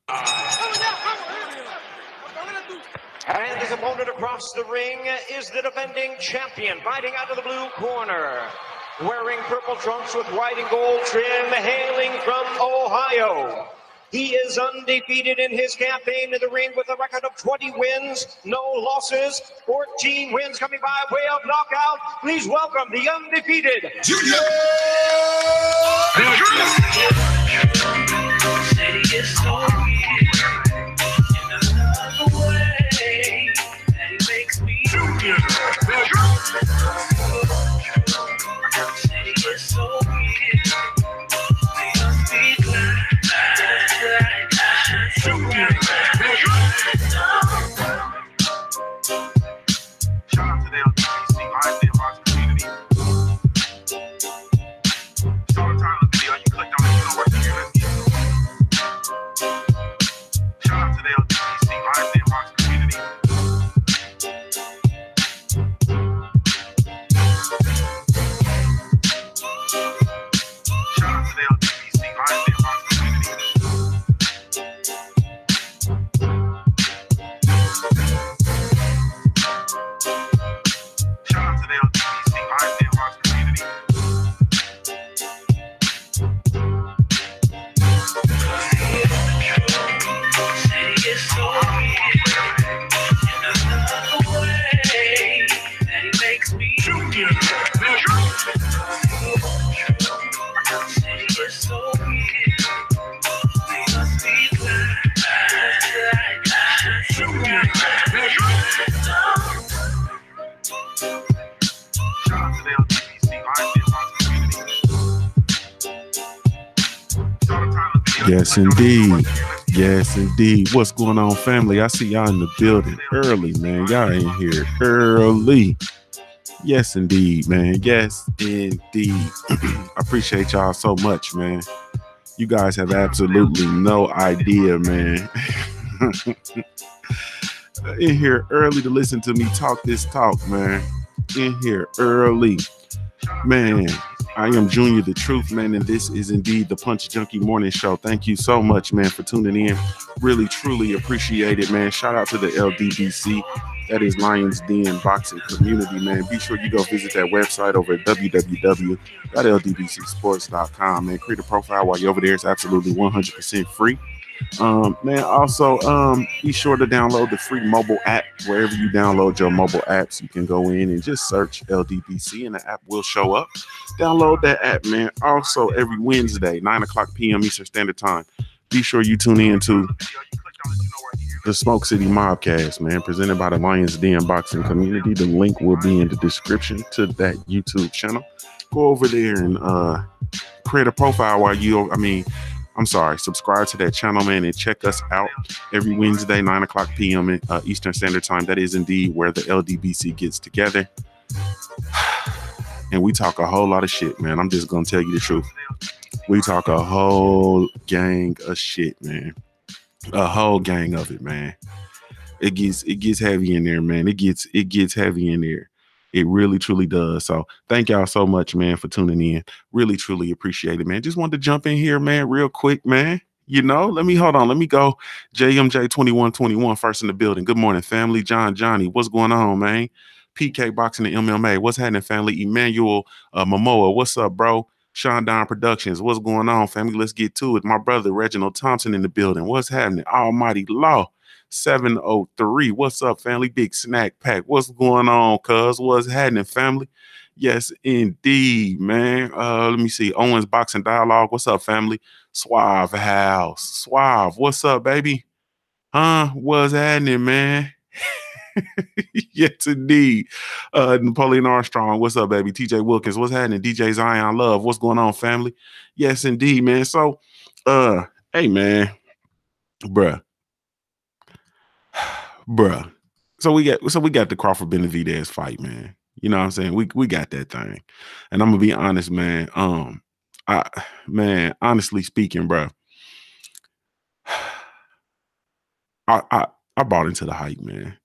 And his opponent across the ring is the defending champion, fighting out of the blue corner, wearing purple trunks with white and gold trim, hailing from Ohio. He is undefeated in his campaign in the ring with a record of 20 wins, no losses, 14 wins coming by way of knockout. Please welcome the undefeated Junior! Shout out to the LDBC, LiveCast community. Shout out to the video you clicked on, you know what to do. Let's get it. Shout out to the LDBC, LiveCast community. Shout out to the LDBC, LiveCast community. Shout out to the LDBC, LiveCast community. Shout out to the LDBC, LiveCast community. Shout out to the video. Yes, indeed. Yes, indeed. What's going on, family? I see y'all in the building early, man. Y'all in here early. Yes, indeed, man. Yes, indeed. I appreciate y'all so much, man. You guys have absolutely no idea, man. In here early to listen to me talk this talk, man. In here early. Man, I am JuniorTheTruth, man, and this is indeed the Punch Junkie Morning Show. Thank you so much, man, for tuning in. Really, truly appreciate it, man. Shout out to the LDBC. That is Lions Den Boxing Community, man. Be sure you go visit that website over at www.ldbcsports.com, man. Create a profile while you're over there. It's absolutely 100% free. Man, also, be sure to download the free mobile app. Wherever you download your mobile apps, you can go in and just search LDBC and the app will show up. Download that app, man. Also, every Wednesday, 9:00 p.m. Eastern Standard Time, be sure you tune in to the Smoke City Mobcast, man, presented by the Lions Den Boxing Community. The link will be in the description to that YouTube channel. Go over there and create a profile while subscribe to that channel, man, and check us out every Wednesday, 9:00 p.m. Eastern Standard Time. That is indeed where the LDBC gets together. And we talk a whole lot of shit, man. I'm just going to tell you the truth. We talk a whole gang of shit, man. A whole gang of it, man. It gets heavy in there, man. It gets heavy in there. It really, truly does. So thank y'all so much, man, for tuning in. Really, truly appreciate it, man. Just wanted to jump in here, man, real quick, man. You know, let me go. JMJ2121 first in the building. Good morning, family. Johnny, what's going on, man? PK Boxing and MMA. What's happening, family? Emmanuel Momoa, what's up, bro? Sean Don Productions, what's going on, family? Let's get to it. My brother Reginald Thompson in the building. What's happening? Almighty Law 703. What's up, family? Big Snack Pack. What's going on, cuz? What's happening, family? Yes, indeed, man. Let me see. Owens Boxing Dialogue. What's up, family? Suave House. Suave. What's up, baby? What's happening, man? Yes, indeed. Napoleon Armstrong. What's up, baby? TJ Wilkins. What's happening? DJ Zion Love. What's going on, family? Yes, indeed, man. So, hey, man, bruh. So we got the Crawford Benavidez fight, man. You know what I'm saying? We got that thing. And I'm gonna be honest, man. Honestly speaking, bro, I bought into the hype, man.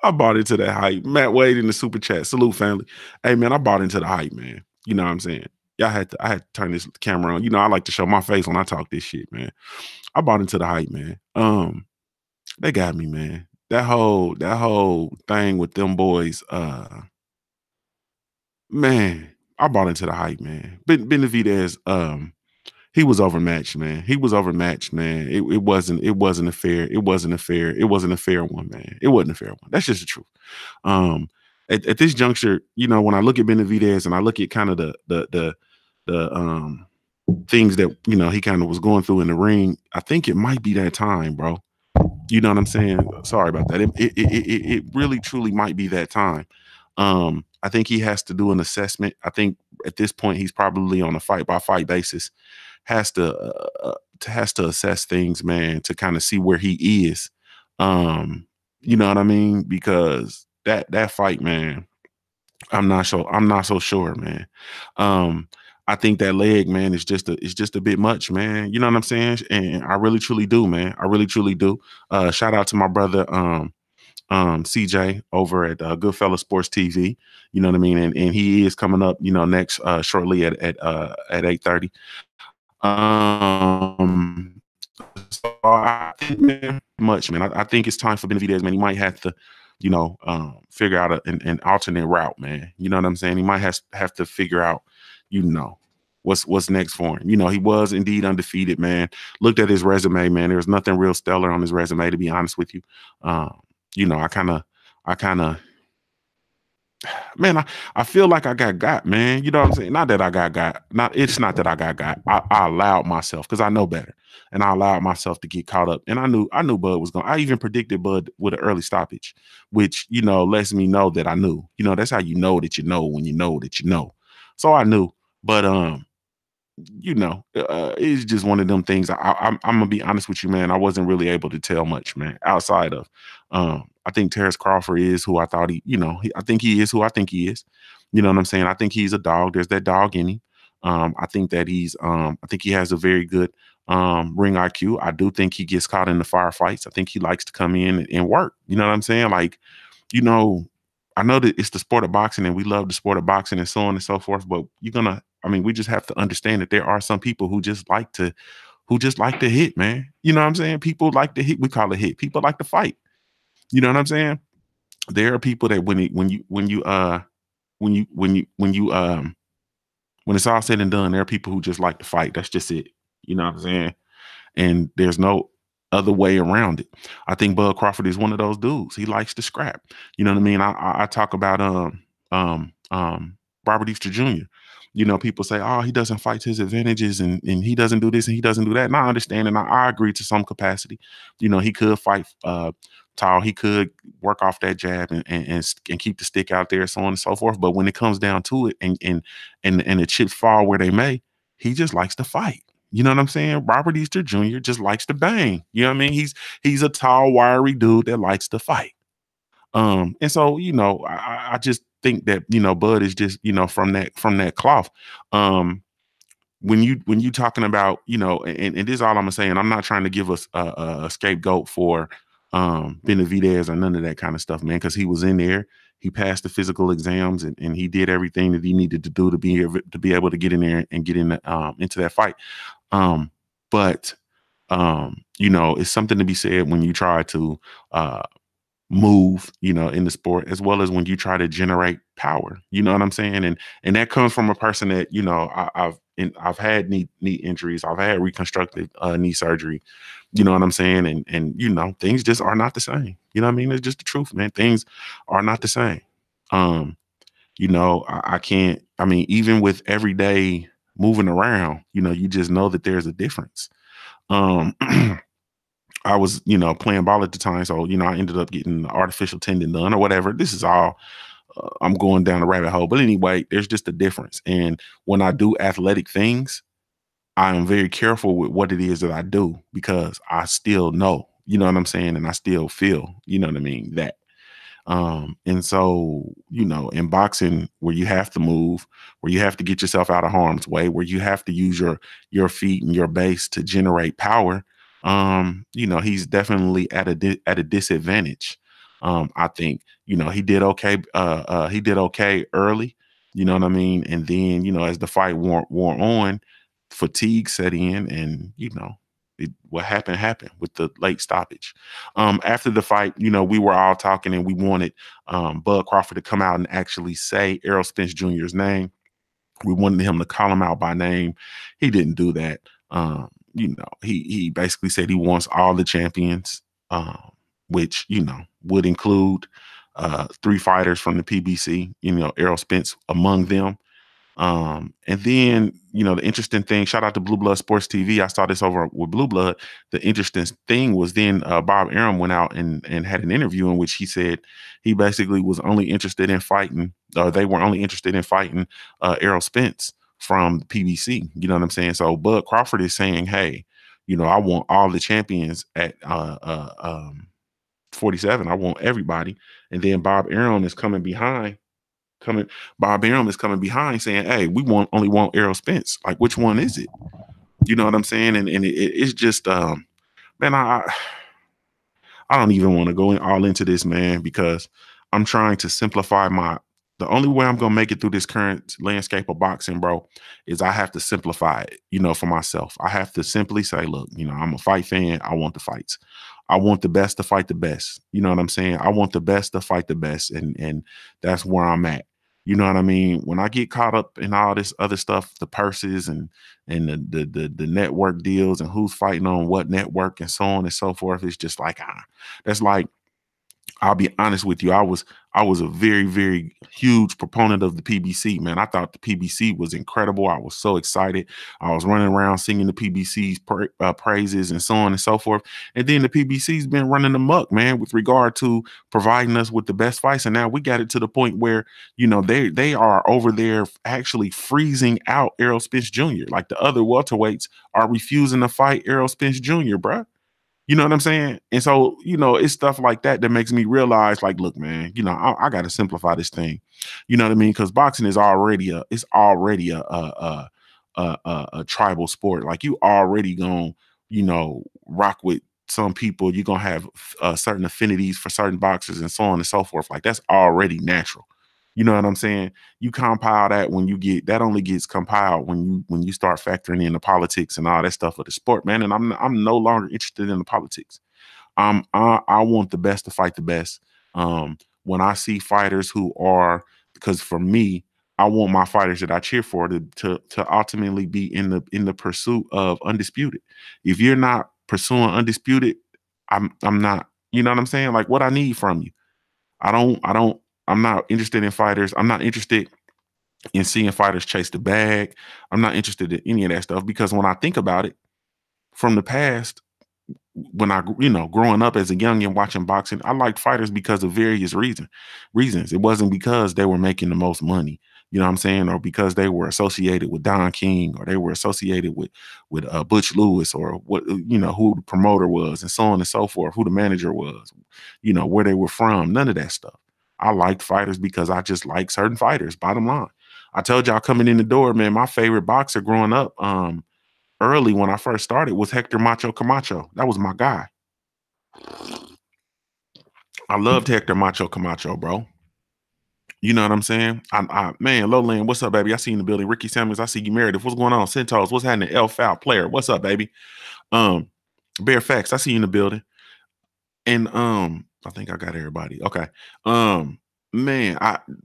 I bought into that hype. Matt Wade in the super chat. Salute, family. Hey, man, I bought into the hype, man. You know what I'm saying? I had to turn this camera on. You know, I like to show my face when I talk this shit, man. I bought into the hype, man. They got me, man. That whole thing with them boys, man, I bought into the hype, man. Benavidez, he was overmatched, man. He was overmatched, man. It wasn't a fair one, man. It wasn't a fair one. That's just the truth. At this juncture, you know, when I look at Benavidez and I look at kind of the things that, you know, he kind of was going through in the ring, I think it might be that time, bro. You know what I'm saying? Sorry about that. It really truly might be that time. I think he has to do an assessment. I think at this point he's probably on a fight by fight basis. Has to assess things, man, to kind of see where he is. You know what I mean? Because that fight, man, I'm not so sure, man. I think that leg, man, is just a bit much, man. You know what I'm saying? And I really truly do, man. I really truly do. Shout out to my brother CJ over at Goodfella Sports TV. You know what I mean? And he is coming up, you know, next shortly at 8:30. So I think, man, much, man. I think it's time for Benavidez, man. He might have to, you know, figure out an alternate route, man. You know what I'm saying? He might have to figure out, you know, what's next for him. You know, he was indeed undefeated, man. Looked at his resume, man. There was nothing real stellar on his resume, to be honest with you. You know, I kind of man, I feel like I got, man. You know what I'm saying? Not that I got. It's not that I got. I allowed myself, because I know better. And I allowed myself to get caught up. And I knew Bud was going. I even predicted Bud with an early stoppage, which, you know, lets me know that I knew. You know, that's how you know that you know when you know that you know. So I knew. But you know, it's just one of them things. I'm gonna be honest with you, man. I wasn't really able to tell much, man, outside of I think Terrence Crawford is who I thought he, you know, I think he is who I think he is. You know what I'm saying? I think he's a dog. There's that dog in him. I think that I think he has a very good ring IQ. I do think he gets caught in the firefights. I think he likes to come in and work. You know what I'm saying? Like, you know, I know that it's the sport of boxing and we love the sport of boxing and so on and so forth, but we just have to understand that there are some people who just like to hit, man. You know what I'm saying? People like to hit. We call it hit. People like to fight. You know what I'm saying? There are people that when it's all said and done, there are people who just like to fight. That's just it. You know what I'm saying? And there's no other way around it. I think Bud Crawford is one of those dudes. He likes to scrap. You know what I mean? I talk about Robert Easter Jr. You know, people say, oh, he doesn't fight to his advantages and he doesn't do this and he doesn't do that. And I understand, and I agree to some capacity. You know, he could fight tall. He could work off that jab and keep the stick out there, so on and so forth. But when it comes down to it and the chips fall where they may, he just likes to fight. You know what I'm saying? Robert Easter Jr. just likes to bang. You know what I mean? He's a tall, wiry dude that likes to fight. And so, you know, I just think that, you know, Bud is just, you know, from that cloth. When you talking about, you know, and this is all I'm gonna say, and I'm not trying to give us a scapegoat for Benavidez or none of that kind of stuff, man, because he was in there, he passed the physical exams, and he did everything that he needed to do to be able to get in there and get into that fight. But you know, it's something to be said when you try to move, you know, in the sport, as well as when you try to generate power. You know what I'm saying? And that comes from a person that, you know, I've had knee injuries, I've had reconstructive knee surgery. You know what I'm saying? And you know, things just are not the same. You know what I mean? It's just the truth, man. Things are not the same. You know, I can't. I mean, even with every day moving around, you know, you just know that there's a difference. I was, you know, playing ball at the time, so, you know, I ended up getting the artificial tendon done or whatever. This is all, I'm going down a rabbit hole. But anyway, there's just a difference. And when I do athletic things, I am very careful with what it is that I do, because I still know, you know what I'm saying? And I still feel, you know what I mean, that. And so, you know, in boxing, where you have to move, where you have to get yourself out of harm's way, where you have to use your feet and your base to generate power, you know, he's definitely at a disadvantage. I think, you know, he did okay. He did okay early. You know what I mean? And then, you know, as the fight wore on, fatigue set in, and, you know, what happened with the late stoppage. After the fight, you know, we were all talking and we wanted Bud Crawford to come out and actually say Errol Spence Jr.'s name. We wanted him to call him out by name. He didn't do that. You know, he basically said he wants all the champions, which, you know, would include 3 fighters from the PBC, you know, Errol Spence among them. And then, you know, the interesting thing, shout out to Blue Blood Sports TV. I saw this over with Blue Blood. The interesting thing was then Bob Arum went out and had an interview in which he said he basically was only interested in fighting, or they were only interested in fighting Errol Spence from the PBC. You know what I'm saying? So Bud Crawford is saying, hey, you know, I want all the champions at 47. I want everybody. And then Bob Arum is coming behind. Bob Arum is coming behind saying, hey, we only want Errol Spence. Like, which one is it? You know what I'm saying? And it's just man, I don't even want to go all into this, man, because I'm trying to simplify the only way I'm gonna make it through this current landscape of boxing, bro, is I have to simplify it, you know, for myself. I have to simply say, look, you know, I'm a fight fan, I want the fights. I want the best to fight the best. You know what I'm saying? I want the best to fight the best. And that's where I'm at. You know what I mean? When I get caught up in all this other stuff, the purses and the network deals and who's fighting on what network and so on and so forth, it's just like, that's like, I'll be honest with you. I was a very, very huge proponent of the PBC, man. I thought the PBC was incredible. I was so excited. I was running around singing the PBC's praises and so on and so forth. And then the PBC's been running amok, man, with regard to providing us with the best fights. And now we got it to the point where, you know, they are over there actually freezing out Errol Spence Jr. Like the other welterweights are refusing to fight Errol Spence Jr., bruh. You know what I'm saying? And so, you know, it's stuff like that that makes me realize, like, look, man, you know, I got to simplify this thing. You know what I mean? Because boxing is already a tribal sport. Like, you already gonna, you know, rock with some people. You're gonna have certain affinities for certain boxers and so on and so forth. Like, that's already natural. You know what I'm saying? You compile that that only gets compiled when you start factoring in the politics and all that stuff of the sport, man. And I'm no longer interested in the politics. I want the best to fight the best. When I see fighters because for me, I want my fighters that I cheer for to ultimately be in the pursuit of undisputed. If you're not pursuing undisputed, I'm not. You know what I'm saying? Like, what I need from you, I'm not interested in fighters. I'm not interested in seeing fighters chase the bag. I'm not interested in any of that stuff, because when I think about it from the past, when I, you know, growing up as a young and watching boxing, I liked fighters because of various reasons. It wasn't because they were making the most money, you know what I'm saying, or because they were associated with Don King, or they were associated with Butch Lewis, or what, you know, who the promoter was and so on and so forth, who the manager was, you know, where they were from, none of that stuff. I liked fighters because I just like certain fighters, bottom line. I told y'all coming in the door, man, my favorite boxer growing up, early when I first started, was Hector Macho Camacho. That was my guy. I loved Hector Macho Camacho, bro. You know what I'm saying? Man, Lowland, what's up, baby? I see you in the building. Ricky Samuels, I see you, Meredith. What's going on? Centos, what's happening? L Foul Player, what's up, baby? Bear Facts, I see you in the building. And I think I got everybody. Okay. Man,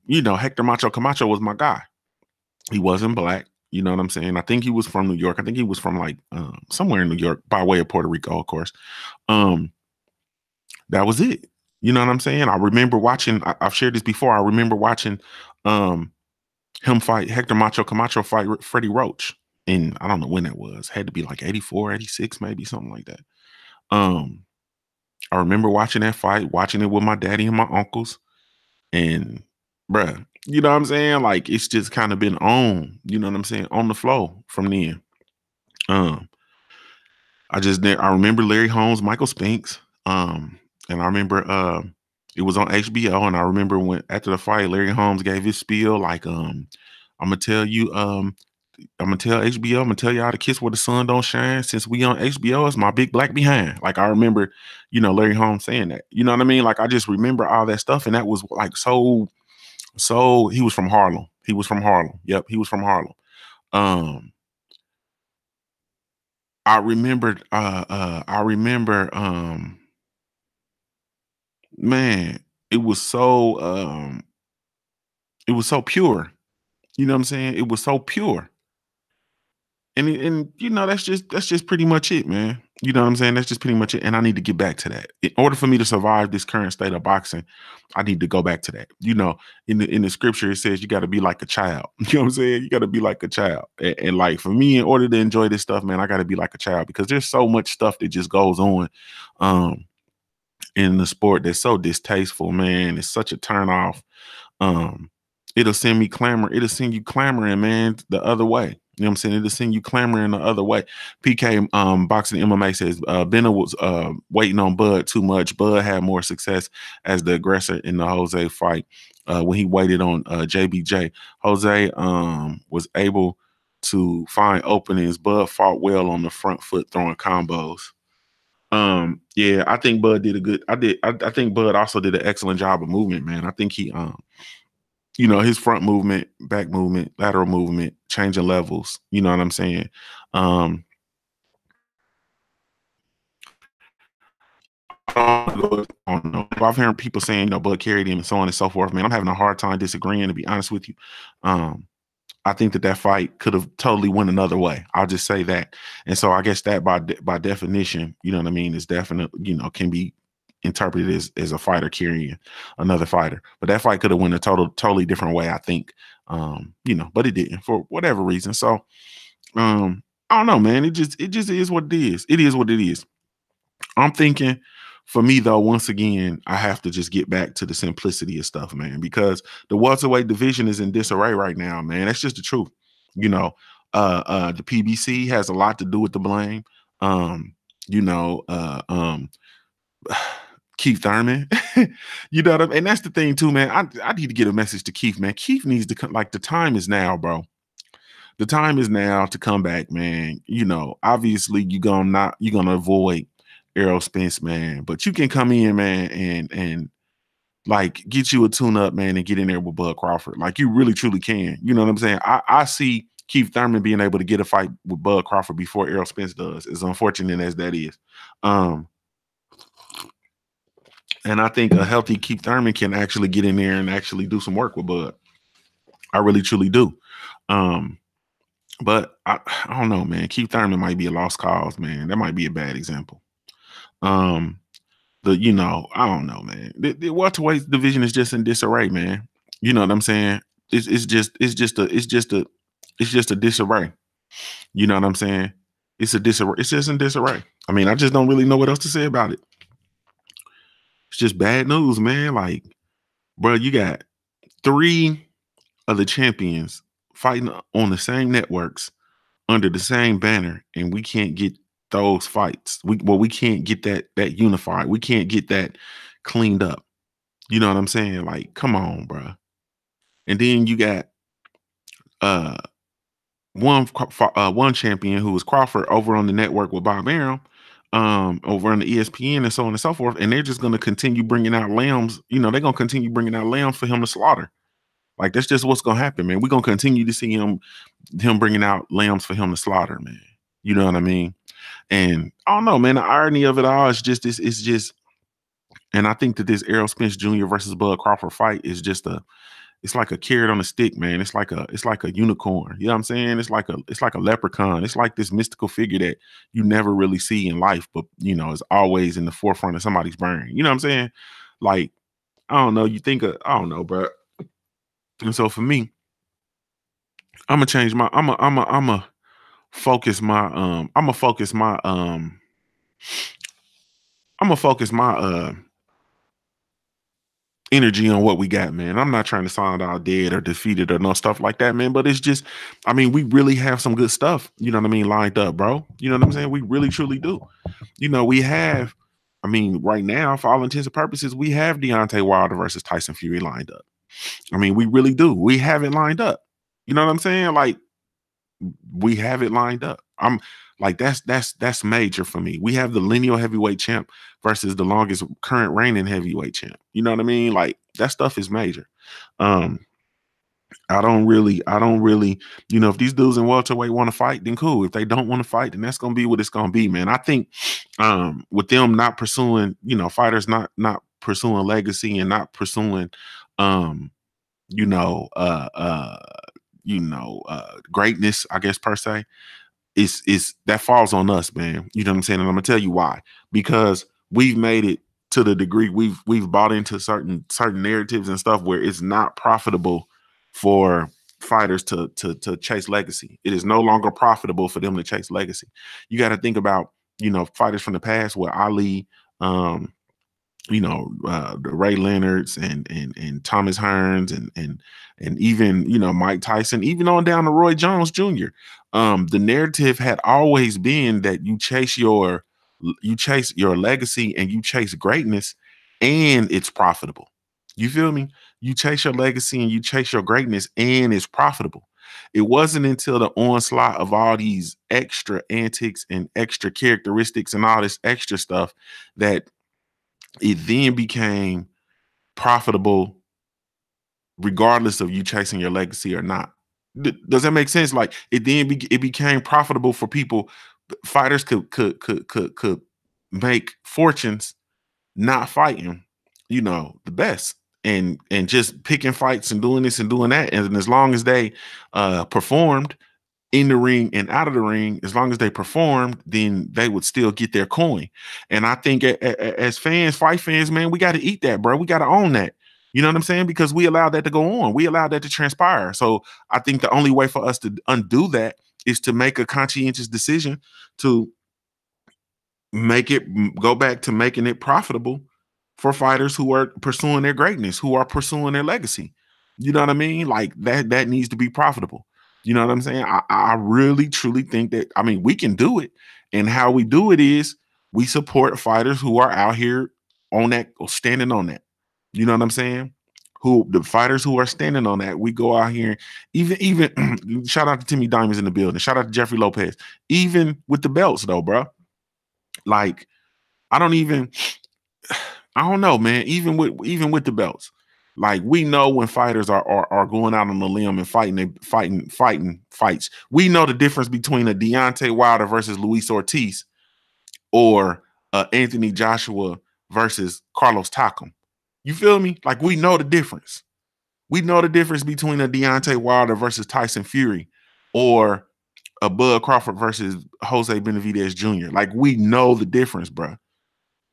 you know, Hector Macho Camacho was my guy. He wasn't black. You know what I'm saying? I think he was from New York. I think he was from like somewhere in New York by way of Puerto Rico, of course. That was it. You know what I'm saying? I remember watching, I've shared this before. I remember watching him fight, Hector Macho Camacho fight Freddie Roach. And I don't know when that was. Had to be like 84, 86, maybe something like that. I remember watching that fight, watching it with my daddy and my uncles. And bruh, you know what I'm saying? Like, it's just kind of been on, you know what I'm saying, on the flow from then. I remember Larry Holmes, Michael Spinks. And I remember it was on HBO, and I remember when after the fight, Larry Holmes gave his spiel like, I'm gonna tell HBO, I'm gonna tell y'all to kiss where the sun don't shine. Since we on HBO, it's my big black behind. Like, I remember, you know, Larry Holmes saying that. You know what I mean? Like, I just remember all that stuff, and that was like so he was from Harlem. He was from Harlem. Yep, he was from Harlem. I remembered. Man, it was so. It was so pure. You know what I'm saying? It was so pure. And you know, that's just pretty much it, man. You know what I'm saying? That's just pretty much it. And I need to get back to that. In order for me to survive this current state of boxing, I need to go back to that. You know, in the scripture it says you got to be like a child. You know what I'm saying? You got to be like a child. And like for me, in order to enjoy this stuff, man, I got to be like a child because there's so much stuff that just goes on in the sport that's so distasteful, man. It's such a turn off. um It'll send me it'll send you clamoring, man, the other way. You know what I'm saying? It'll send you clamoring the other way. PK Boxing MMA says Benner was waiting on Bud too much. Bud had more success as the aggressor in the Jose fight when he waited on JBJ. Jose was able to find openings. Bud fought well on the front foot throwing combos. Yeah, I think Bud did a good I think Bud also did an excellent job of movement, man. I think he you know, his front movement, back movement, lateral movement, changing levels. You know what I'm saying? I don't know. I've heard people saying, you know, Bud carried him and so on and so forth. Man, I'm having a hard time disagreeing, to be honest with you. I think that fight could have totally went another way. I'll just say that. And so I guess that by definition, you know what I mean, is definitely, you know, can be interpreted as a fighter carrying another fighter. But that fight could have went a totally different way, I think. You know, but it didn't for whatever reason. So I don't know, man. It just is what it is. It is what it is. I'm thinking for me though, once again, I have to just get back to the simplicity of stuff, man, because the welterweight division is in disarray right now, man. That's just the truth. You know, the PBC has a lot to do with the blame. You know, Keith Thurman. You know what I mean? And that's the thing too, man. I need to get a message to Keith, man. Keith needs to come, like, the time is now, bro. The time is now to come back, man. You know, obviously you're gonna avoid Errol Spence, man, but you can come in, man, and like get you a tune up, man, and get in there with Bud Crawford. Like you really truly can. You know what I'm saying? I see Keith Thurman being able to get a fight with Bud Crawford before Errol Spence does, as unfortunate as that is. And I think a healthy Keith Thurman can actually get in there and actually do some work with Bud. I really truly do. But I don't know, man. Keith Thurman might be a lost cause, man. That might be a bad example. You know, I don't know, man. The welterweight division is just in disarray, man. You know what I'm saying? It's just a disarray. You know what I'm saying? It's a disarray. It's just in disarray. I mean, I just don't really know what else to say about it. It's just bad news, man. Like, bro, you got 3 of the champions fighting on the same networks under the same banner, and we can't get those fights. We can't get that unified. We can't get that cleaned up. You know what I'm saying? Like, come on, bro. And then you got one champion who was Crawford over on the network with Bob Arum, over on the ESPN and so on and so forth. And they're just going to continue bringing out lambs. You know, they're going to continue bringing out lambs for him to slaughter. Like, that's just what's going to happen, man. We're going to continue to see him bringing out lambs for him to slaughter, man. You know what I mean? And I don't know, man. The irony of it all is just this. It's just, and I think that this Errol Spence Jr. versus Bud Crawford fight is just it's like a carrot on a stick, man. It's like a unicorn. You know what I'm saying? It's like a leprechaun. It's like this mystical figure that you never really see in life, but you know, is always in the forefront of somebody's brain. You know what I'm saying? Like, I don't know. I don't know, bro. And so for me, I'm gonna change my. I'm gonna focus my. I'm gonna focus my. I'm gonna focus my energy on what we got, man. I'm not trying to sound out dead or defeated or no stuff like that, man. But it's just, I mean, we really have some good stuff. You know what I mean? Lined up, bro. You know what I'm saying? We really truly do. You know, we have. I mean, right now, for all intents and purposes, we have Deontay Wilder versus Tyson Fury lined up. I mean, we really do. We have it lined up. You know what I'm saying? Like, we have it lined up. I'm like, that's major for me. We have the lineal heavyweight champ versus the longest current reigning heavyweight champ. You know what I mean? Like, that stuff is major. I don't really, if these dudes in welterweight want to fight, then cool. If they don't want to fight, then that's gonna be what it's gonna be, man. I think with them not pursuing, fighters not pursuing legacy and not pursuing um, you know, greatness, I guess per se, is that falls on us, man. You know what I'm saying? And I'm gonna tell you why. Because we've made it to the degree we've bought into certain narratives and stuff where it's not profitable for fighters to chase legacy. It is no longer profitable for them to chase legacy. You got to think about, fighters from the past where Ali, the Ray Leonards and Thomas Hearns and even, Mike Tyson, even on down to Roy Jones Jr. The narrative had always been that you chase your legacy and you chase greatness, and it's profitable. You feel me? You chase your legacy and you chase your greatness, and it's profitable. It wasn't until the onslaught of all these extra antics and extra characteristics and all this extra stuff that it then became profitable, regardless of you chasing your legacy or not. Does that make sense? Like it became profitable for people. Fighters could make fortunes not fighting, the best, and just picking fights and doing this and doing that. And as long as they performed in the ring and out of the ring, as long as they performed, then they would still get their coin. And I think as fans, fight fans, man, we got to eat that, bro. We got to own that. You know what I'm saying? Because we allowed that to go on. We allowed that to transpire. So I think the only way for us to undo that is to make a conscientious decision to go back to making it profitable for fighters who are pursuing their greatness, who are pursuing their legacy. You know what I mean? Like that needs to be profitable. You know what I'm saying? I really truly think that, we can do it. And how we do it is we support fighters who are out here on that or standing on that. You know what I'm saying? The fighters who are standing on that, we go out here, even shout out to Timmy Diamonds in the building. Shout out to Jeffrey Lopez. Even with the belts though, bro. Like, I don't know, man. Even with the belts, like we know when fighters are going out on the limb and fighting fights. We know the difference between a Deontay Wilder versus Luis Ortiz or Anthony Joshua versus Carlos Takam. You feel me? Like we know the difference. We know the difference between a Deontay Wilder versus Tyson Fury or a Bud Crawford versus Jose Benavidez Jr. Like we know the difference, bro.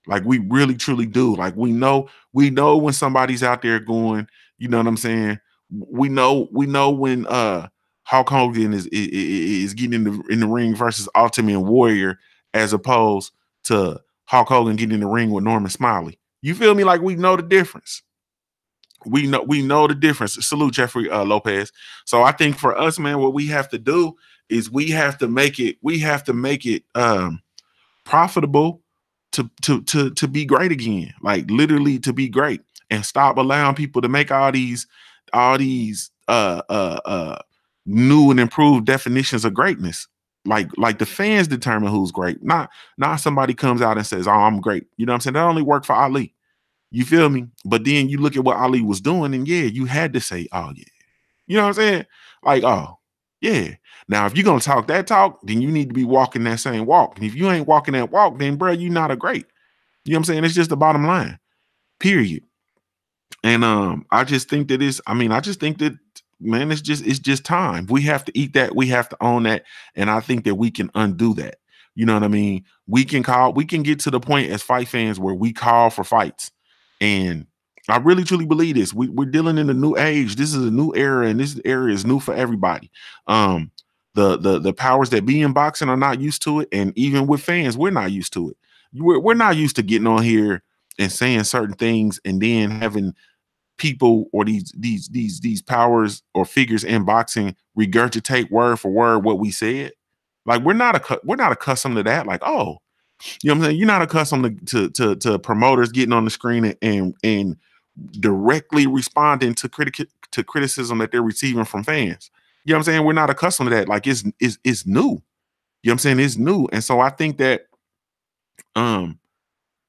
Like we really truly do. Like we know when somebody's out there going, you know what I'm saying? We know when Hulk Hogan is getting in the ring versus Ultimate Warrior as opposed to Hulk Hogan getting in the ring with Norman Smiley. You feel me? Like we know the difference. We know the difference. Salute Jeffrey Lopez. So I think for us, man, what we have to do is we have to make it profitable to be great again, like literally to be great, and stop allowing people to make all these new and improved definitions of greatness. Like the fans determine who's great, not somebody comes out and says, "Oh, I'm great." You know what I'm saying? That only worked for Ali. You feel me? But then you look at what Ali was doing, and yeah, you had to say, "Oh yeah." You know what I'm saying? Like, oh yeah. Now, if you're gonna talk that talk, then you need to be walking that same walk. And if you ain't walking that walk, then bro, you're not a great. You know what I'm saying? It's just the bottom line. Period. And I just think that man, it's just time. We have to eat that, we have to own that, and I think that we can undo that. You know what I mean? We can get to the point as fight fans where we call for fights. And I really truly believe this. We're dealing in a new age. This is a new era, and this era is new for everybody. The powers that be in boxing are not used to it, and even with fans, we're not used to it. We're not used to getting on here and saying certain things, and then having people or these powers or figures in boxing regurgitate word for word what we said. Like we're not accustomed to that. Like, oh, you know what I'm saying? You're not accustomed to promoters getting on the screen and directly responding to criticism that they're receiving from fans. You know what I'm saying? We're not accustomed to that. Like it's new. You know what I'm saying? It's new. And so I think that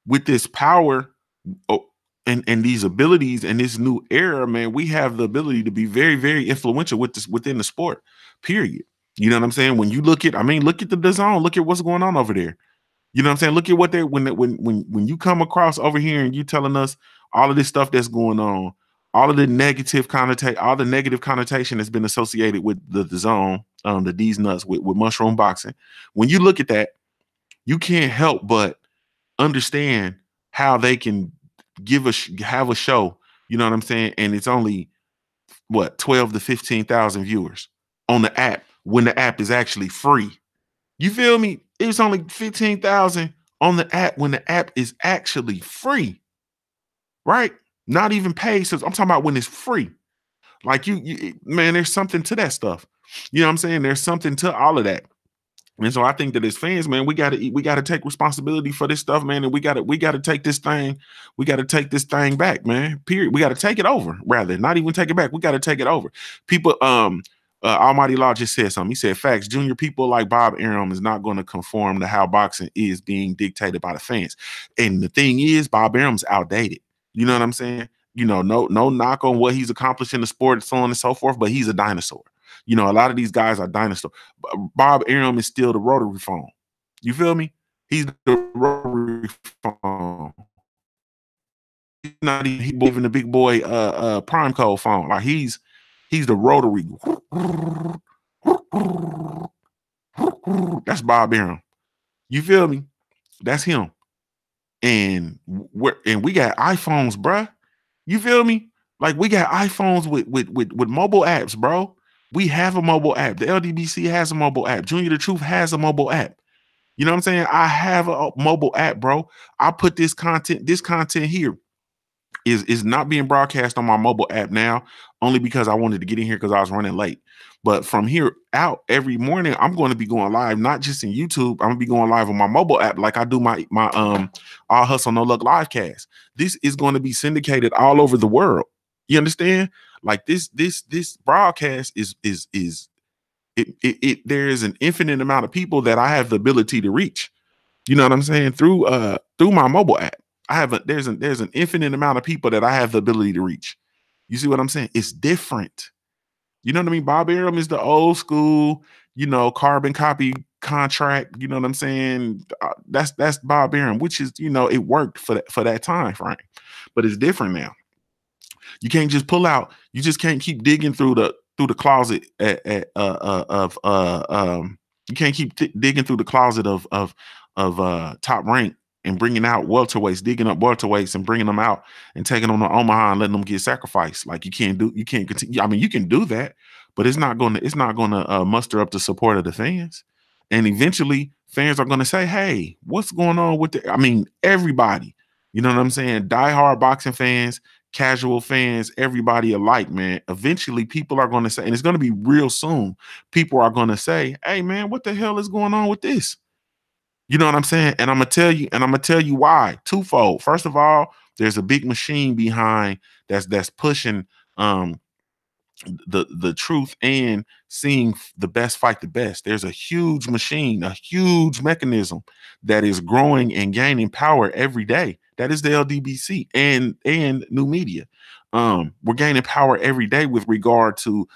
with this power, and these abilities and this new era, man, we have the ability to be very, very influential with this within the sport, period. You know what I'm saying? When you look at, I mean, look at the DAZN, look at what's going on over there. You know what I'm saying? Look at what they're when you come across over here and you telling us all of this stuff that's going on, all of the negative all the negative connotation that's been associated with the zone, the D's nuts with mushroom boxing. When you look at that, you can't help but understand how they can have a show. You know what I'm saying? And it's only what 12 to 15,000 viewers on the app when the app is actually free. You feel me? It's only 15,000 on the app when the app is actually free, right? Not even paid. So I'm talking about when it's free. Like man, there's something to that stuff. You know what I'm saying? There's something to all of that. And so I think that as fans, man, we gotta take responsibility for this stuff, man. And we gotta take this thing back, man. Period. We gotta take it over, rather, not even take it back. We gotta take it over. People, Almighty Law just said something. He said, facts, Junior, people like Bob Arum is not going to conform to how boxing is being dictated by the fans. And the thing is, Bob Arum's outdated. You know what I'm saying? You know, no knock on what he's accomplished in the sport, so on and so forth, but he's a dinosaur. You know, a lot of these guys are dinosaurs. Bob Arum is still the rotary phone. You feel me? He's the rotary phone. He's not even the big boy prime code phone. Like he's the rotary. That's Bob Arum. You feel me? That's him. And we got iPhones, bruh. You feel me? Like we got iPhones with mobile apps, bro. We have a mobile app. The LDBC has a mobile app. JuniorTheTruth has a mobile app. You know what I'm saying? I have a mobile app, bro. I put this content here is not being broadcast on my mobile app now, only because I wanted to get in here because I was running late. But from here out, every morning, I'm going to be going live, not just in YouTube. I'm gonna be going live on my mobile app, like I do my All Hustle No Luck LiveCast. This is going to be syndicated all over the world. You understand? Like this broadcast is there is an infinite amount of people that I have the ability to reach. You know what I'm saying? Through my mobile app. There's an infinite amount of people that I have the ability to reach. You see what I'm saying? It's different. You know what I mean? Bob Arum is the old school, you know, carbon copy contract. You know what I'm saying? That's Bob Arum, which is, you know, it worked for that time frame, but it's different now. You can't just pull out. You just can't keep digging through the closet you can't keep digging through the closet of Top Rank and bringing out welterweights, digging up welterweights and bringing them out and taking them to Omaha and letting them get sacrificed. Like you can't continue. I mean, you can do that, but it's not going to muster up the support of the fans. And eventually fans are going to say, hey, what's going on with I mean, everybody, you know what I'm saying? Diehard boxing fans, casual fans, everybody alike, man. Eventually people are going to say, and it's going to be real soon, people are going to say, hey man, what the hell is going on with this? You know what I'm saying? And I'm gonna tell you why. Twofold. First of all, there's a big machine behind that's pushing the truth and seeing the best fight the best. There's a huge machine, a huge mechanism that is growing and gaining power every day. That is the LDBC and new media. We're gaining power every day with regard to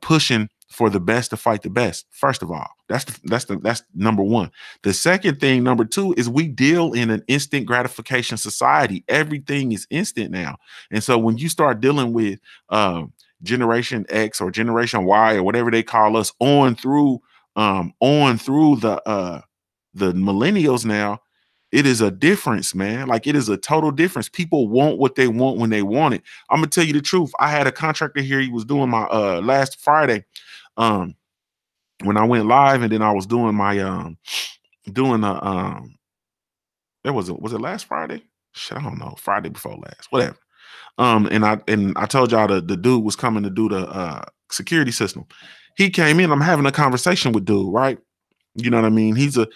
pushing for the best to fight the best. First of all, that's number one. The second thing, number two, is we deal in an instant gratification society. Everything is instant now. And so when you start dealing with Generation X or Generation Y or whatever they call us on through the millennials now, it is a difference, man. Like it is a total difference. People want what they want when they want it. I'm gonna tell you the truth. I had a contractor here. He was doing my last Friday, when I went live, and then I was doing my was it last Friday? Shit, I don't know. Friday before last, whatever. And I told y'all the dude was coming to do the security system. He came in. I'm having a conversation with dude, right? You know what I mean? He's a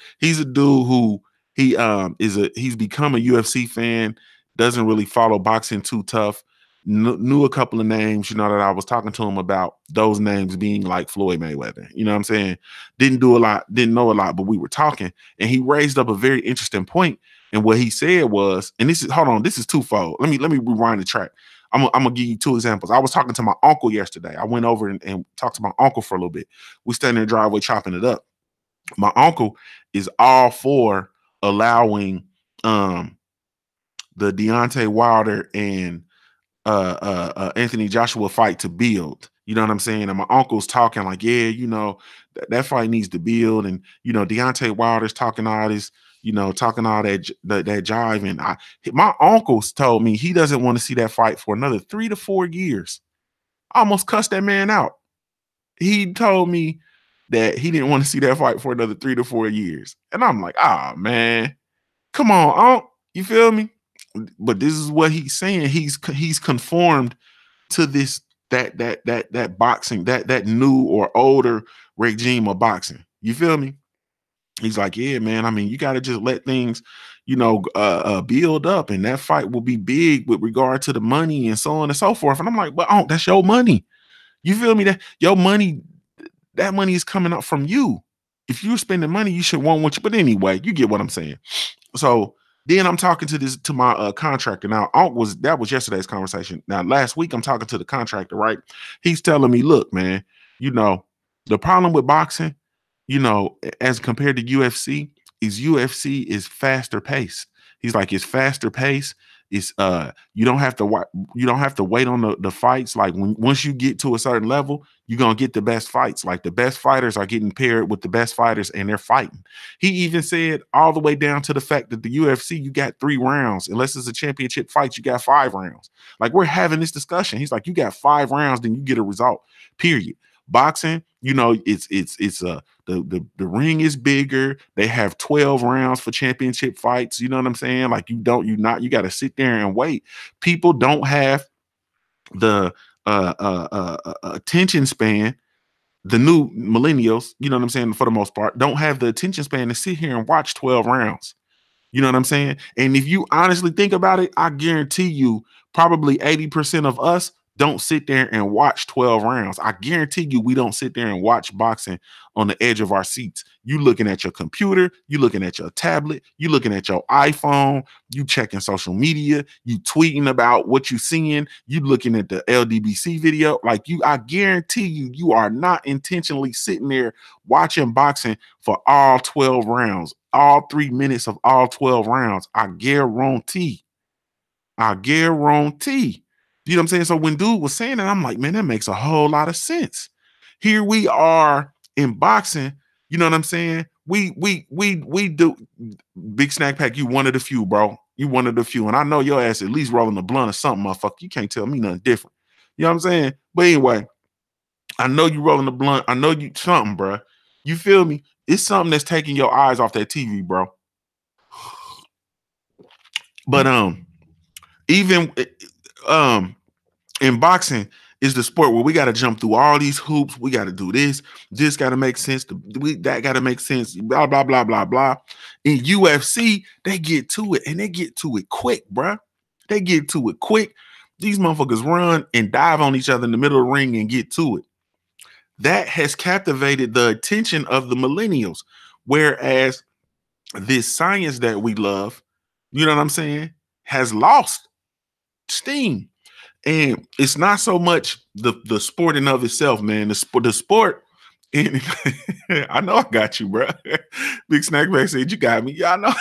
dude who he's become a UFC fan, doesn't really follow boxing too tough. Knew a couple of names, you know, that I was talking to him about, those names being like Floyd Mayweather. You know what I'm saying? Didn't know a lot, but we were talking, and he raised up a very interesting point. And what he said was, and this is, hold on, this is twofold. Let me rewind the track. I'm gonna give you two examples. I was talking to my uncle yesterday. I went over and talked to my uncle for a little bit. We standing in the driveway chopping it up. My uncle is all for allowing the Deontay Wilder and Anthony Joshua fight to build. You know what I'm saying? And my uncle's talking like, yeah, you know, that fight needs to build. And, you know, Deontay Wilder's talking all this, you know, talking all that jive. And my uncle's told me he doesn't want to see that fight for another 3 to 4 years. I almost cussed that man out. He told me that he didn't want to see that fight for another 3 to 4 years. And I'm like, man, come on, Unc. You feel me? But this is what he's saying. He's conformed to this that boxing, that new or older regime of boxing. You feel me? He's like, yeah, man. I mean, you got to just let things, you know, build up, and that fight will be big with regard to the money and so on and so forth. And I'm like, but that's your money. You feel me? That your money, that money is coming up from you. If you're spending money, you should want what you. But anyway, you get what I'm saying. So then I'm talking to my contractor. Now, that was yesterday's conversation. Now, last week I'm talking to the contractor, right? He's telling me, look, man, you know, the problem with boxing, you know, as compared to UFC is faster paced. He's like, it's faster paced. It's you don't have to wait on the fights. Like once you get to a certain level, you're gonna get the best fights. Like the best fighters are getting paired with the best fighters and they're fighting. He even said all the way down to the fact that the UFC, you got 3 rounds. Unless it's a championship fight, you got 5 rounds. Like we're having this discussion. He's like, you got 5 rounds, then you get a result. Period. Boxing, you know, it's the ring is bigger. They have 12 rounds for championship fights. You know what I'm saying? Like you got to sit there and wait. People don't have the attention span. The new millennials, you know what I'm saying, for the most part, don't have the attention span to sit here and watch 12 rounds. You know what I'm saying? And if you honestly think about it, I guarantee you probably 80% of us don't sit there and watch 12 rounds. I guarantee you we don't sit there and watch boxing on the edge of our seats. You looking at your computer, you looking at your tablet, you looking at your iPhone, you checking social media, you tweeting about what you seeing, you looking at the LDBC video. Like I guarantee you are not intentionally sitting there watching boxing for all 12 rounds, all 3 minutes of all 12 rounds. I guarantee. You know what I'm saying? So when dude was saying that, I'm like, man, that makes a whole lot of sense. Here we are in boxing. You know what I'm saying? We do. Big Snack Pack, you one of the few, bro. You one of the few. And I know your ass at least rolling a blunt or something, motherfucker. You can't tell me nothing different. You know what I'm saying? But anyway, I know you rolling the blunt. I know you something, bro. You feel me? It's something that's taking your eyes off that TV, bro. But even in boxing is the sport where we got to jump through all these hoops. We got to do this. This got to make sense. That got to make sense. Blah, blah, blah, blah, blah. In UFC, they get to it, and they get to it quick, bro. They get to it quick. These motherfuckers run and dive on each other in the middle of the ring and get to it. That has captivated the attention of the millennials, whereas this science that we love, you know what I'm saying, has lost steam. And it's not so much the sport in of itself, man. The sport. And I know I got you, bro. Big Snack Pack said you got me. Yeah, I know.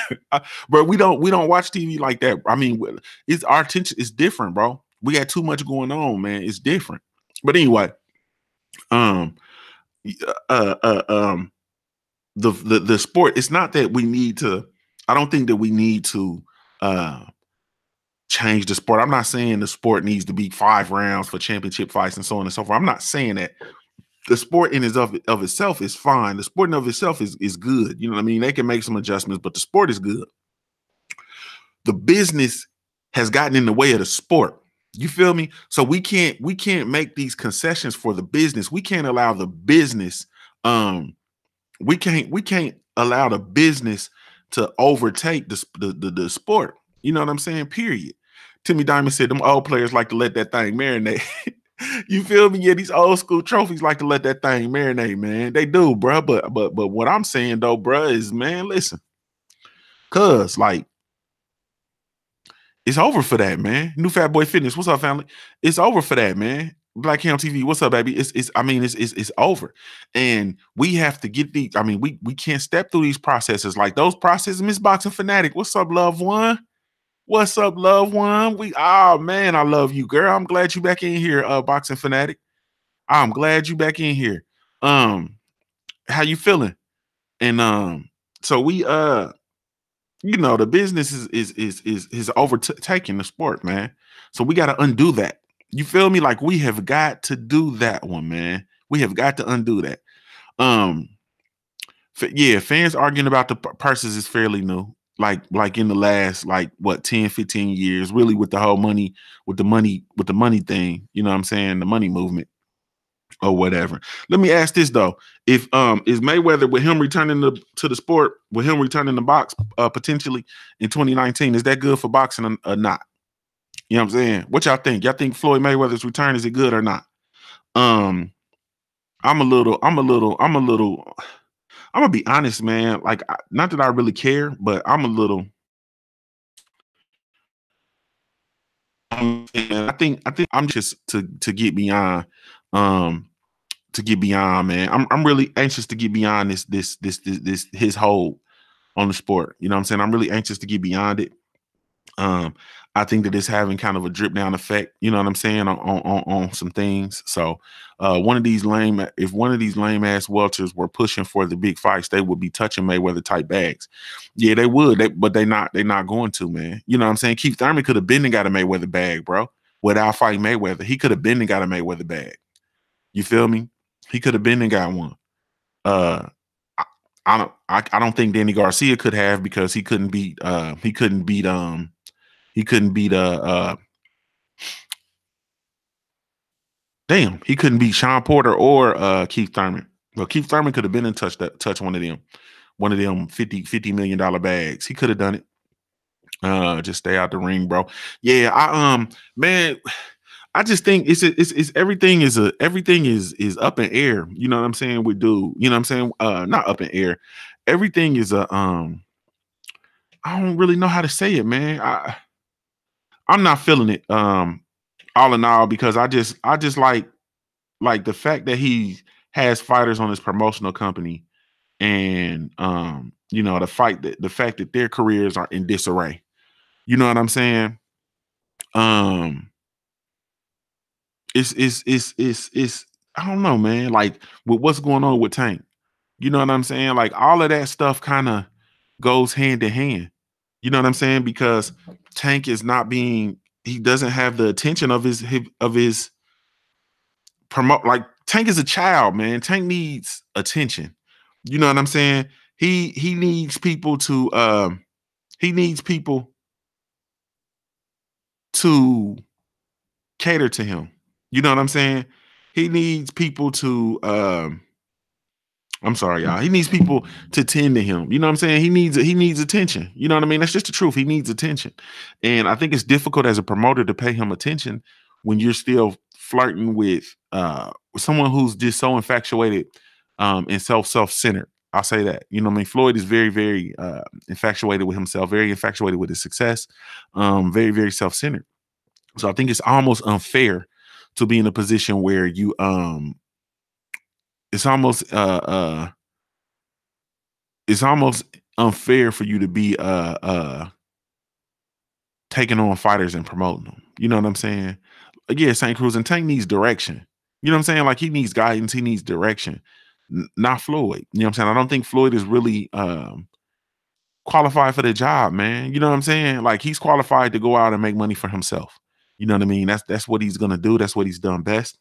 But we don't watch TV like that. I mean, it's our attention is different, bro. We got too much going on, man. It's different. But anyway, the sport. It's not that we need to. I don't think that we need to change the sport. I'm not saying the sport needs to be 5 rounds for championship fights and so on and so forth. I'm not saying that. The sport in of itself is fine. The sport in of itself is good. You know what I mean? They can make some adjustments, but the sport is good. The business has gotten in the way of the sport. You feel me? So we can't make these concessions for the business. We can't allow the business. We can't allow the business to overtake the sport. You know what I'm saying? Period. Timmy Diamond said them old players like to let that thing marinate. You feel me? Yeah, these old school trophies like to let that thing marinate, man. They do, bro. But what I'm saying though, bro, is, man, listen. Cause like It's over for that, man. New Fat Boy Fitness. What's up, family? It's over for that, man. Black Cam TV. What's up, baby? It's over. And we have to get these. I mean, we can't step through these processes like those processes. Miss Boxing Fanatic. What's up, loved one? What's up, loved one? Oh man, I love you, girl. I'm glad you back in here, Boxing Fanatic. I'm glad you back in here. How you feeling? And so we the business is overtaking the sport, man. So we got to undo that. You feel me? Like we have got to do that one, man. We have got to undo that. Yeah, fans arguing about the purses is fairly new. Like in the last 10, 15 years, really with the whole money thing, you know what I'm saying? The money movement or whatever. Let me ask this though. If is Mayweather with him returning to the sport, with him returning to box potentially in 2019, is that good for boxing or not? You know what I'm saying? What y'all think? Y'all think Floyd Mayweather's return, is it good or not? I'm gonna be honest, man. Like, not that I really care, but I'm a little. I think I'm just to get beyond, man. I'm really anxious to get beyond this his hold on the sport. You know what I'm saying? I'm really anxious to get beyond it. I think that it's having kind of a drip down effect, you know what I'm saying, on some things. So if one of these lame ass welters were pushing for the big fights, they would be touching Mayweather type bags. Yeah, they would, but they're not going to, man. You know what I'm saying? Keith Thurman could have been and got a Mayweather bag, bro, without fighting Mayweather. He could have been and got a Mayweather bag. You feel me? He could have been and got one. I don't think Danny Garcia could have, because he couldn't beat Sean Porter or Keith Thurman. Well, Keith Thurman could have been in touch one of them $50 million bags. He could have done it. Just stay out the ring, bro. Yeah, man, I just think it's everything is up in air. You know what I'm saying? With dude, you know what I'm saying? Not up in air. Everything is I don't really know how to say it, man. I'm not feeling it. All in all, because I just like the fact that he has fighters on his promotional company, and the fact that their careers are in disarray. You know what I'm saying? It's I don't know, man. Like, with what's going on with Tank, you know what I'm saying? Like, all of that stuff kind of goes hand in hand. You know what I'm saying? Because Tank is not being, he doesn't have the attention of his promote. Like, Tank is a child, man. Tank needs attention. You know what I'm saying? He needs people to cater to him. You know what I'm saying? He needs people to I'm sorry, y'all. He needs people to tend to him. You know what I'm saying? He needs attention. You know what I mean? That's just the truth. He needs attention. And I think it's difficult as a promoter to pay him attention when you're still flirting with someone who's just so infatuated and self-centered. I'll say that. You know what I mean? Floyd is very, very infatuated with himself, very infatuated with his success, very, very self-centered. So I think it's almost unfair to be in a position where you it's almost unfair for you to be taking on fighters and promoting them. You know what I'm saying? Yeah, St. Cruz, and Tank needs direction. You know what I'm saying? Like, he needs guidance, he needs direction. Not Floyd. You know what I'm saying? I don't think Floyd is really qualified for the job, man. You know what I'm saying? Like, he's qualified to go out and make money for himself. You know what I mean? That's what he's gonna do. That's what he's done best.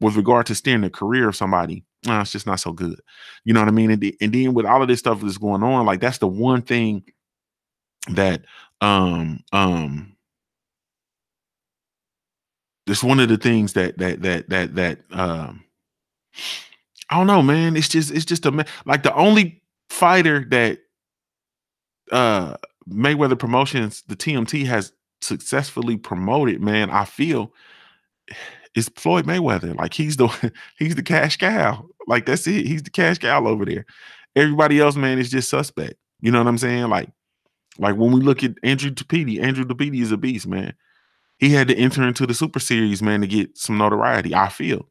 With regard to steering the career of somebody, it's just not so good. You know what I mean? And then with all of this stuff that's going on, like, that's the one thing that it's one of the things that I don't know, man. It's just like the only fighter that Mayweather Promotions, the TMT, has successfully promoted, man, I feel, is Floyd Mayweather. Like, he's the cash cow. Like, that's it. He's the cash cow over there. Everybody else, man, is just suspect. You know what I'm saying? Like, Like when we look at Andrew Tapiti is a beast, man. He had to enter into the Super Series, man, to get some notoriety, I feel.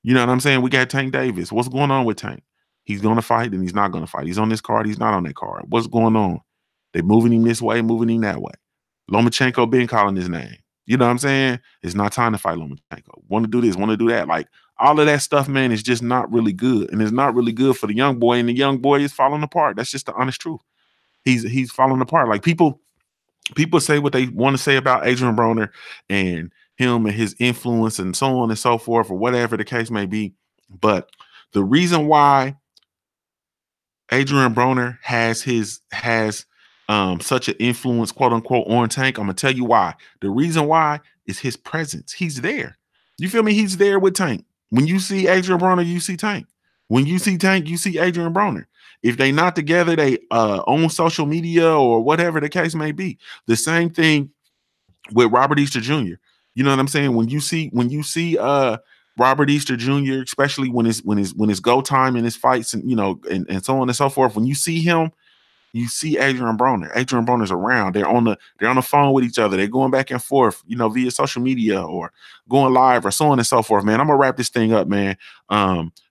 You know what I'm saying? We got Tank Davis. What's going on with Tank? He's going to fight and he's not going to fight. He's on this card. He's not on that card. What's going on? They're moving him this way, moving him that way. Lomachenko been calling his name. You know what I'm saying? It's not time to fight Lomachenko. Want to do this, want to do that. Like all of that stuff, man, is just not really good. And it's not really good for the young boy. And the young boy is falling apart. That's just the honest truth. He's falling apart. Like people say what they want to say about Adrian Broner and him and his influence and so on and so forth, or whatever the case may be. But the reason why Adrian Broner has such an influence, quote unquote, on Tank, I'm gonna tell you why. The reason why is his presence. He's there. You feel me? He's there with Tank. When you see Adrian Broner, you see Tank. When you see Tank, you see Adrian Broner. If they not together, they on social media or whatever the case may be. The same thing with Robert Easter Jr. You know what I'm saying? When you see Robert Easter Jr., especially when it's go time in his fights and and so on and so forth, when you see him, you see Adrian Broner. Adrian Broner's around. They're on the phone with each other. They're going back and forth, via social media or going live or so on and so forth. Man, I'm gonna wrap this thing up, man,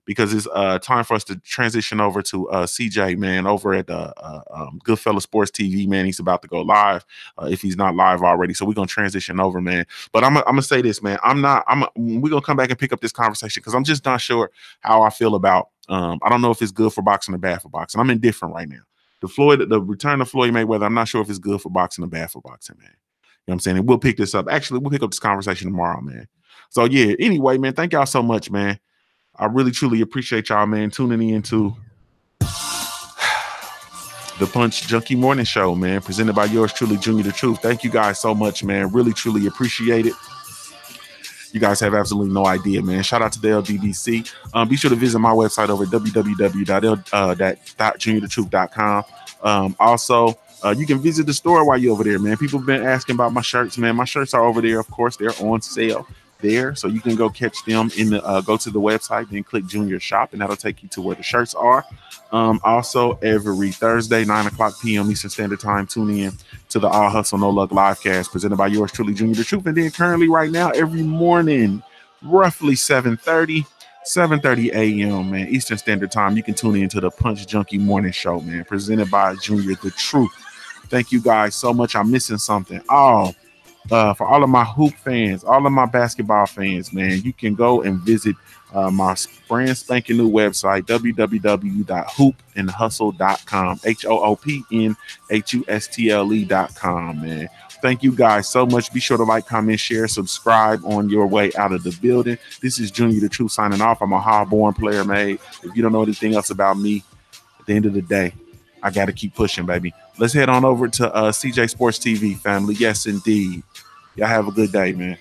because it's time for us to transition over to CJ, man, over at Goodfellas Sports TV. Man, he's about to go live if he's not live already. So we're gonna transition over, man. But I'm gonna say this, man. We're gonna come back and pick up this conversation because I'm just not sure how I feel about. I don't know if it's good for boxing or bad for boxing. I'm indifferent right now. The return of Floyd Mayweather, I'm not sure if it's good for boxing or bad for boxing, man. You know what I'm saying? And we'll pick this up. Actually, we'll pick up this conversation tomorrow, man. So, yeah, anyway, man, thank y'all so much, man. I really, truly appreciate y'all, man, tuning in to the Punch Junkie Morning Show, man, presented by yours truly, Junior the Truth. Thank you guys so much, man. Really, truly appreciate it. You guys have absolutely no idea, man. Shout out to the LDBC. Be sure to visit my website over at www.juniorthetruth.com. Also, you can visit the store while you're over there, man. People have been asking about my shirts, man. My shirts are over there, of course. They're on sale there, so you can go catch them in the go to the website, then click Junior Shop, and that'll take you to where the shirts are. Also, every Thursday, 9:00 p.m. Eastern Standard Time, tune in to the All Hustle No Luck LiveCast presented by yours truly, Junior the Truth. And then currently right now, every morning, roughly 7:30 a.m., man, Eastern Standard Time, you can tune in to the Punch Junkie Morning Show, man, presented by Junior the Truth. Thank you guys so much. I'm missing something. For all of my hoop fans, all of my basketball fans, man, you can go and visit my brand spanking new website, www.hoopandhustle.com, HOOPNHUSTLE.com, man. Thank you guys so much. Be sure to like, comment, share, subscribe on your way out of the building. This is Junior the Truth signing off. I'm a hard-born player, made. If you don't know anything else about me, at the end of the day, I got to keep pushing, baby. Let's head on over to CJ Sports TV, family. Yes, indeed. Y'all have a good day, man.